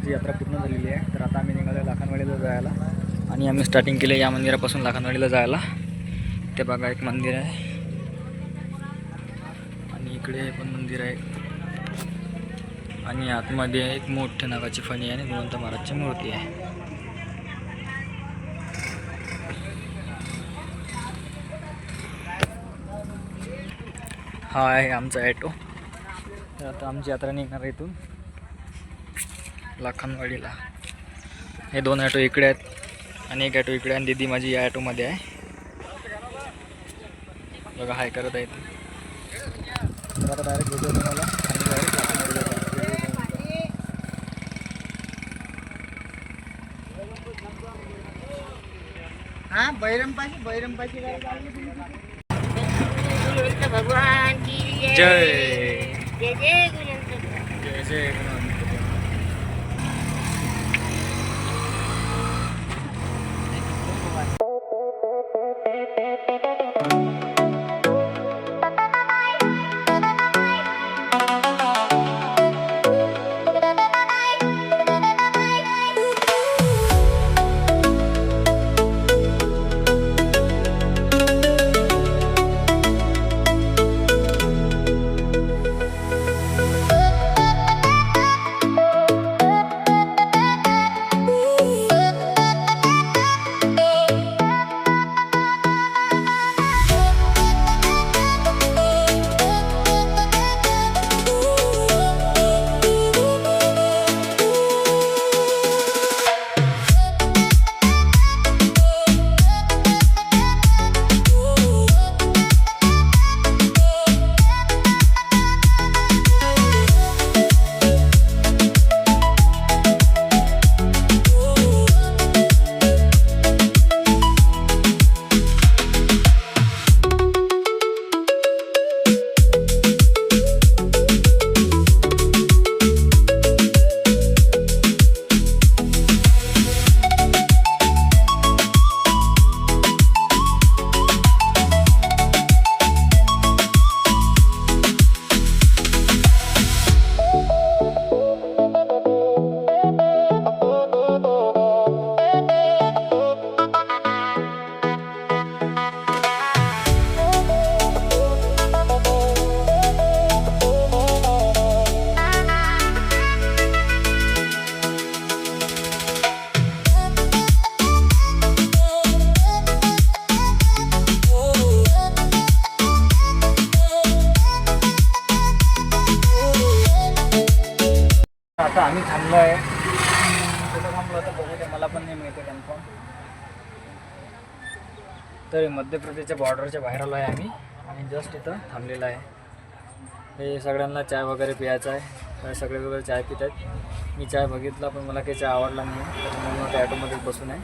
लाखांवाडीची यात्रा पूर्ण झालेली आहे. तर आता आम्ही निघालो लाखांवाडीला जायला आणि आम्ही स्टार्टिंग केली या मंदिरापासून लाखांवाडीला जायला. ते बघा एक मंदिर आहे आणि इकडे पण मंदिर आहे आणि आतमध्ये एक मोठी नागाची फणी आहे आणि गुणवंत महाराजची मूर्ती आहे. हा आहे आमचा ॲटो. तर आता आमची यात्रा निघणार इथून लाखांवाडीला. हे 2 ॲटो इकडे आहेत आणि एक ॲटो इकडे आणि दीदी माझी या ॲटोमध्ये आहे. बघा हाय करत आहे. तर आता डायरेक्ट भेटू तुम्हाला आणि डायरेक्ट लाखांवाडीला जाऊ. हाँ बैरमपाशी भगवान की जय जय जय गुणवंत. जय जय गुणवंत. आता आम्ही थांबलो आहे. कुठं थांबलो तर बघू दे, मला पण नाही माहिती कन्फर्म. तर मध्य प्रदेशच्या बॉर्डरच्या बाहेर आलो आहे आम्ही आणि जस्ट इथं थांबलेलं आहे. हे सगळ्यांना चाय वगैरे प्यायचा आहे. सगळे वगैरे चाय पित आहेत. मी चाय बघितला पण मला काही चाय आवडला नाही तर म्हणून त्या ॲटोमध्येच बसून आहे.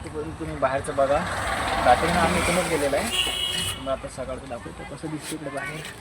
तोपर्यंत तुम्ही बाहेरचं बघा. रात्रीनं आम्ही इथूनच गेलेलं आहे. मग आता सकाळचं दाखवतो कसं दिसतं इकडे बाहेर.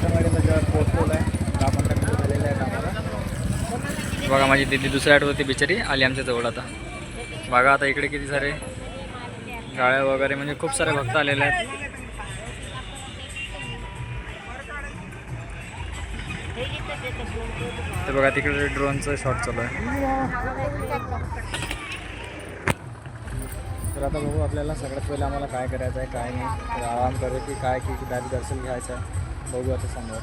सीतामढीला जेव्हा पोहोचलेलो आहे 10-15 मिनिटं झालेले आहेत आम्हाला. बघा माझी दिदी दुसऱ्या आठवती बिचारी आली आमच्या जवळ आता. बघा आता इकडे किती सारे गाड्या वगैरे म्हणजे खूप सारे भक्त आलेले आहेत. ते बघा तिकडे ड्रोनचं शॉट चालू आहे. तर आता बघू आपल्याला सगळ्यात पहिले आम्हाला काय करायचं आहे काय नाही. तर आराम करू की काय की दादी दर्शन घ्यायचं आहे बघू आता समोर.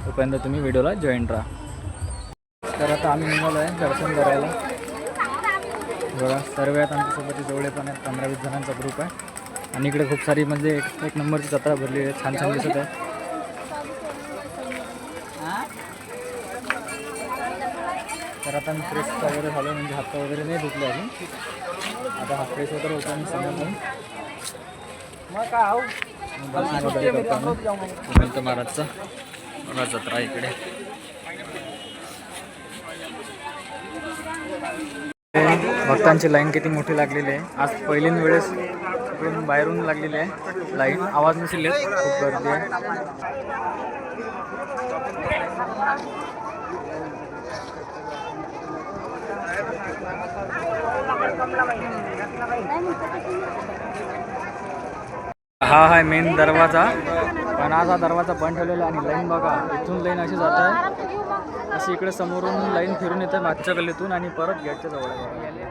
तोपर्यंत तुम्ही व्हिडिओला जॉईन राहा. तर आता आम्ही निघालो आहे दर्शन करायला. बघा सर्व आहेत आमच्यासोबत जवळ पण आहेत 15-20 जणांचा ग्रुप आहे. आणि इकडे खूप सारी म्हणजे एक नंबरची जत्रा भरली आहे. छान छान दिसत आहे. तर आता मी फ्रेश वगैरे झालो म्हणजे हात वगैरे नाही धुतले अजून. आता हात फ्रेश वगैरे होतो आणि समोर जाऊन दर्शन वगैरे करतो महाराजचा. बघा जत्रा इकडे. भक्तांची लाईन किती मोठी लागलेली आहे. आज पहिलीन वेळेस इकडून बाहेरून लागलेली आहे लाईन. आवाज नसेल येत, खूप गर्दी आहे. हा आहे मेन दरवाजा. पण आज हा दरवाजा बंद ठेवलेला आणि लाईन बघा इथून लाईन अशी जात आहे. अशी इकडे समोरून लाईन फिरून येते मागच्या गल्लीतून आणि परत गेटच्या जवळ आहे.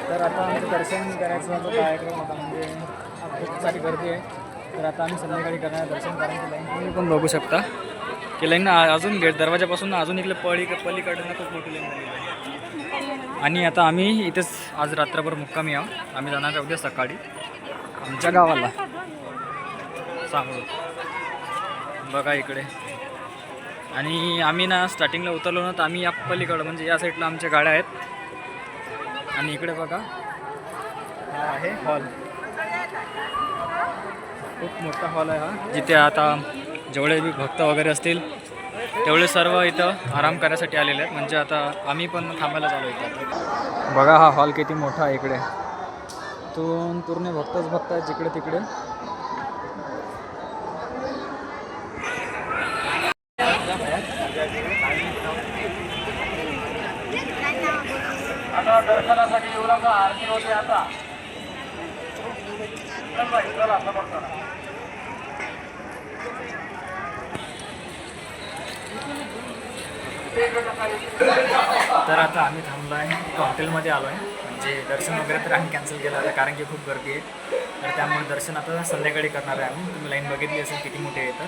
तर आता आमचं दर्शन करायचं होतं कार्यक्रम होता म्हणजे खूप सारी गर्दी आहे. तर आता आम्ही संध्याकाळी करणार दर्शन करायचं. लाईन तुम्ही पण बघू शकता की लाईन अजून गेट दरवाजापासून अजून इकडे पलीकडनं खूप मोठी लाईन झालेली आहे. आणि आता आम्ही इथेच आज रात्रभर मुक्कामी आहोत. आम्ही जाणार उद्या सकाळी आमच्या गावाला सांगू. बघा इकडे. आणि आम्ही ना स्टार्टिंगला उतरलो ना तर आम्ही या पलीकडं म्हणजे या साईडला आमच्या गाड्या आहेत. आणि इकडे बघा हा आहे हॉल. खूप मोठा हॉल आहे हा. जिथे आता जेवढे बी भक्त वगैरे असतील तेवढे सर्व इथं आराम करायसाठी आलेले आहेत. म्हणजे आता आम्ही पण थांबायला चालू इथं. बघा हा हॉल किती मोठा आहे. इकडे इथून पूर्ण भक्त आहेत जिकडे तिकडे. आता दर्शनासाठी येऊ नका. आरती होते आता. तर आता आम्ही थांबलो आहे हॉटेलमध्ये आलो आहे. म्हणजे दर्शन वगैरे तर आम्ही कॅन्सल केलं आहे कारण की खूप गर्दी आहे. तर त्यामुळे दर्शन आता संध्याकाळी करणार आहे आम्ही. तुम्ही लाईन बघितली असेल किती मोठी आहे तर.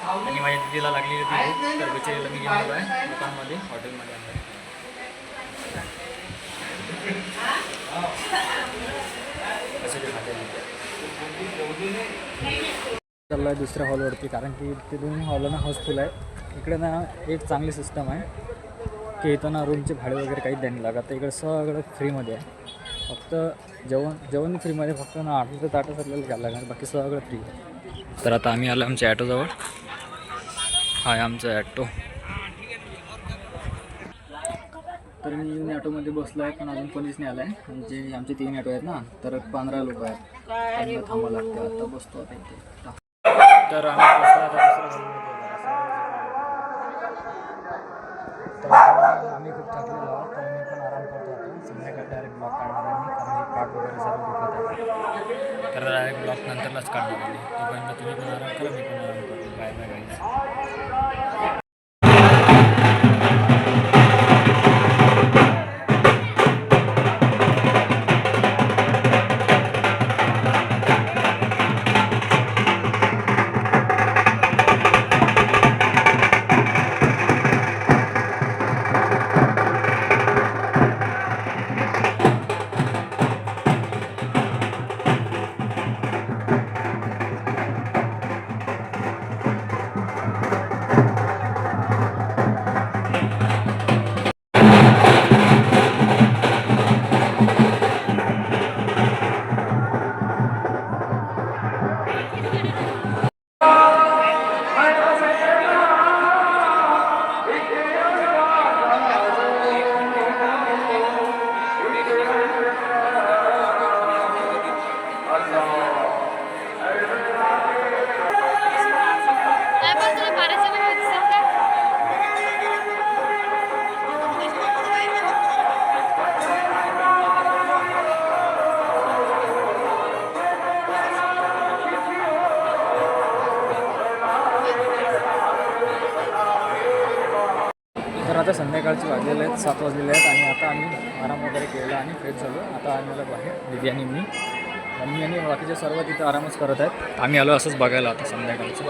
आणि माझ्या दिदीला लागलेली होती तर बिचारीला मी घेऊन आलो आहे दुकानमध्ये हॉटेलमध्ये आलो आहे. चाललो आहे दुसऱ्या हॉलवरती कारण की ते दोन्ही हॉल ना हाऊसफुल आहे. इकडे ना एक चांगली सिस्टम आहे की इथं ना रूमचे भाडे वगैरे काहीच द्यायला लागत. इकडे सगळं फ्रीमध्ये आहे. फक्त जेवण फ्रीमध्ये. फक्त ना आठवतं ताटच आपल्याला घ्यायला लागणार. बाकी सगळं फ्री आहे. तर आता आम्ही आलो आमच्या ॲटोजवळ. हा आहे आमचा ॲटो. तर मी येऊन ॲटोमध्ये बसलो आहे पण अजून कोणीच नाही आलं आहे. म्हणजे आमचे 3 ॲटो आहेत ना तर 15 लोक आहेत. त्यांना थांबावं लागतं. आता बसतो आता इथे. तर आम्ही बसलो आता दुसऱ्या हॉलमध्ये. आम्ही खूप थकलेलो आहोत तर मी पण आराम करतो. आता संध्याकाळी डायरेक्ट ब्लॉक काढणार आहे मी कारण की पाठ वगैरे सर्व दुखत आहे. तर डायरेक्ट ब्लॉक नंतरलाच काढणार आहे. तोपर्यंत तुम्ही पण आराम करा मी पण आराम करतो. Bye bye guys. आता संध्याकाळचे वाजलेले आहेत 7 वाजलेले आहेत आणि आता आम्ही आराम वगैरे केला आणि फ्रेश झालो. आता आम्ही आलो बाहेर, दीदी आणि मी, मम्मी आणि बाकीचे सर्व तिथं आरामच करत आहेत. आम्ही आलो असंच बघायला आता संध्याकाळचं.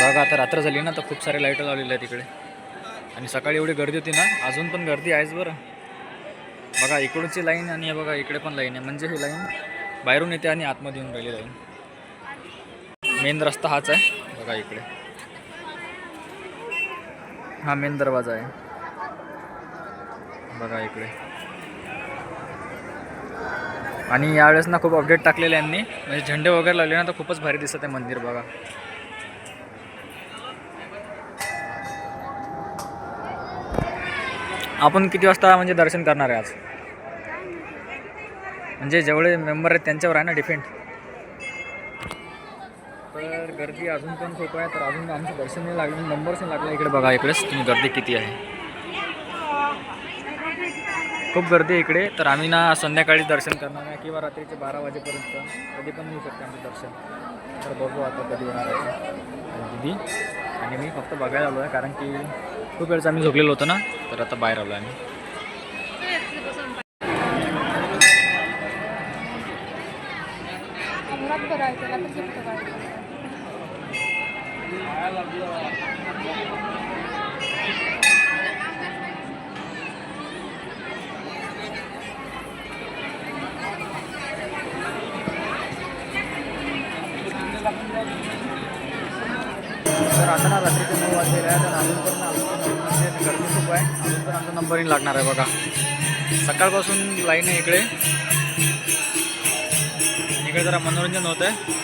बघा आता रात्र झाली ना, तर खूप सारे लाईट लावलेले आहेत तिकडे आणि सकाळी एवढी गर्दी होती ना, अजून पण गर्दी आहेच बरं. बघा इकडची लाईन आणि हे बघा इकडे पण लाईन आहे, म्हणजे ही लाईन बाहेरून येते आणि आतमध्ये येऊन राहिली लाईन. मेन रस्ता हाच आहे बघा इकडे, हा मेन दरवाजा आहे बघा इकडे. आणि यावेळेस ना खूप अपडेट टाकलेले यांनी, म्हणजे झेंडे वगैरे लावले ना, तर खूपच भारी दिसत आहे मंदिर बघा. आपण किती वाजता म्हणजे दर्शन करणार आहे आज? म्हणजे जेवढे मेंबर आहेत त्यांच्यावर आहे ना डिपेंड. तर गर्दी अजून पण खूप आहे, तर अजून आमचं दर्शन नाही लागलं, नंबर्स नाही लागला. इकडे बघा इकडेच तुम्ही गर्दी किती आहे, खूप गर्दी आहे इकडे. तर आम्ही ना संध्याकाळी दर्शन करणार आहे किंवा रात्रीचे 12 वाजेपर्यंत कधी पण येऊ शकते आमचं दर्शन. तर बघू आता कधी होणार आहे. दीदी आणि मी फक्त बघायला आलो आहे, कारण की खूप वेळेस आम्ही झोपलेलो होतो ना, तर आता बाहेर आलो आम्ही. तर आता ना रात्रीचे 9 वाजलेले आहेत आणि अजून पण म्हणजे गर्दी खूप आहे, अजून पण आमचा नंबरिंग लागणार आहे बघा. सकाळपासून लाईन आहे इकडे. इकडे जरा मनोरंजन होतं आहे.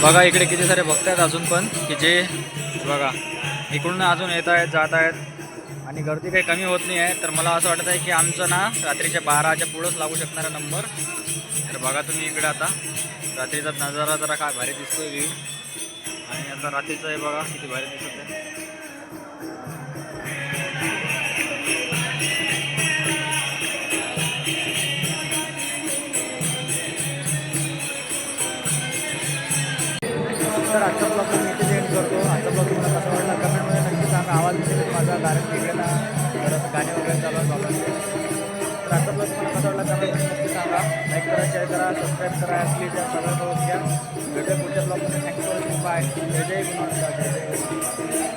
बघा इकडे किती सारे भक्त आहेत अजून पण, की जे बघा इकडून अजून येत आहेत जात आहेत आणि गर्दी काही कमी होत नाही आहे. तर मला असं वाटत आहे की आमचं ना रात्रीच्या 12च्या पुढंच लागू शकणारा नंबर. तर बघा तुम्ही इकडे आता रात्रीचा नजारा जरा काय भारी दिसतोय व्ह्यू. आणि आता रात्रीचं आहे बघा किती भारी दिसत आहे. तर आजचा ब्लॉग मी इथे एंड करतो. आजचा ब्लॉग तुम्हाला कसा वाटला कमेंटमध्ये नक्की सांगा. आवाज दिसेल माझा, कारण की इकडे ना थोडंसं गाणे वगैरे चालू आहे बाबांचे. तर आजचा ब्लॉग तुम्हाला कसा वाटला कमेंटमध्ये नक्की सांगा. लाईक करा, शेअर करा, सबस्क्राईब करा, प्लीज या सगळं करून घ्या. भेटूया पुढच्या ब्लॉगमध्ये. Thank you for watching. बाय. जय जय गुणवंत. जय जय.